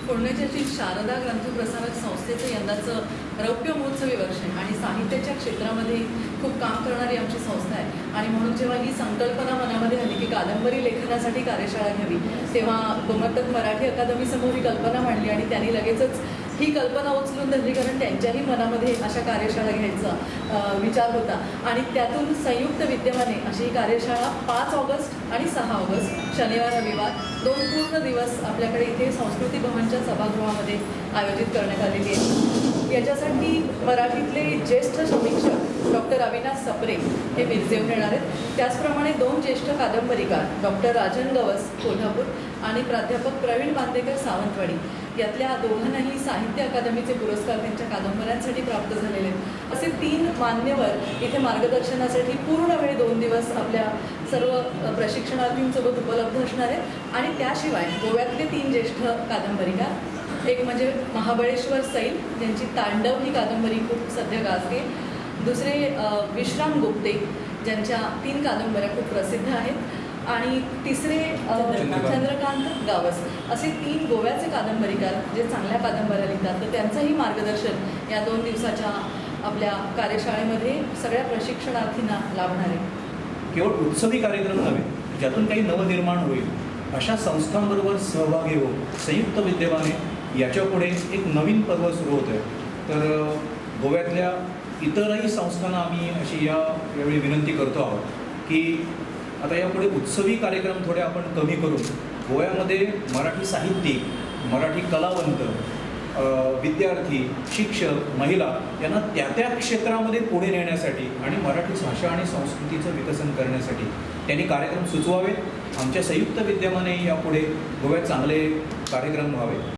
पुण्याच्या शारदा ग्रंथप्रसारक संस्थेचं यंदाचं रौप्य महोत्सवी वर्ष आहे आणि साहित्याच्या क्षेत्रामध्ये खूप काम करणारी आमची संस्था आहे आणि म्हणून जेव्हा ही संकल्पना मनामध्ये आली की कादंबरी लेखनासाठी कार्यशाळा घ्यावी, तेव्हा गोमंतक मराठी अकादमीसमोर ही कल्पना मांडली आणि त्यांनी लगेचच ही कल्पना उचलून धरली, कारण त्यांच्याही मनामध्ये अशा कार्यशाळा घ्यायचा विचार होता आणि त्यातून संयुक्त विद्यमाने अशी ही कार्यशाळा 5 ऑगस्ट आणि 6 ऑगस्ट शनिवार रविवार 2 पूर्ण दिवस आपल्याकडे इथे संस्कृती भवनच्या सभागृहामध्ये आयोजित करण्यात आलेली आहे। याच्यासाठी मराठीतले ज्येष्ठ समीक्षक डॉक्टर अविनाश सप्रे हे मिरजेहून येणार आहेत, त्याचप्रमाणे 2 ज्येष्ठ कादंबरीकार डॉक्टर राजन गवस कोल्हापूर आणि प्राध्यापक प्रवीण बांदेकर सावंतवाडी, यातल्या दोघांनाही साहित्य अकादमीचे पुरस्कार त्यांच्या कादंबऱ्यांसाठी प्राप्त झालेले आहेत। असे 3 मान्यवर इथे मार्गदर्शनासाठी पूर्ण वेळ 2 दिवस आपल्या सर्व प्रशिक्षणार्थींसोबत उपलब्ध असणार आहेत आणि त्याशिवाय गोव्यातले 3 ज्येष्ठ कादंबरीकार, एक म्हणजे महाबळेश्वर सैल, ज्यांची तांडव ही कादंबरी खूप सध्या गाजते, दुसरे विश्राम गुप्ते, ज्यांच्या 3 कादंबऱ्या खूप प्रसिद्ध आहेत, आणि तिसरे चंद्रकांत गावस, असे 3 गोव्याचे कादंबरीकार जे चांगल्या कादंबऱ्या लिहितात, तर त्यांचंही मार्गदर्शन या 2 दिवसाच्या आपल्या कार्यशाळेमध्ये सगळ्या प्रशिक्षणार्थींना लाभणार आहे। केवळ उत्सवी कार्यक्रम नव्हे, ज्यातून काही नवनिर्माण होईल अशा संस्थांबरोबर सहभागी होऊन संयुक्त विद्यमाने याच्यापुढे एक नवीन पर्व सुरू होतं आहे। तर गोव्यातल्या इतरही संस्थांना आम्ही अशी यावेळी विनंती करतो आहोत की आता यापुढे उत्सवी कार्यक्रम थोडे आपण कमी करून गोव्यामध्ये मराठी साहित्यिक, मराठी कलावंत, विद्यार्थी, शिक्षक, महिला यांना त्या क्षेत्रामध्ये पुढे नेण्यासाठी आणि मराठी भाषा आणि संस्कृतीचं विकसन करण्यासाठी त्यांनी कार्यक्रम सुचवावे। आमच्या संयुक्त विद्यमाने यापुढे गोव्यात चांगले कार्यक्रम व्हावे।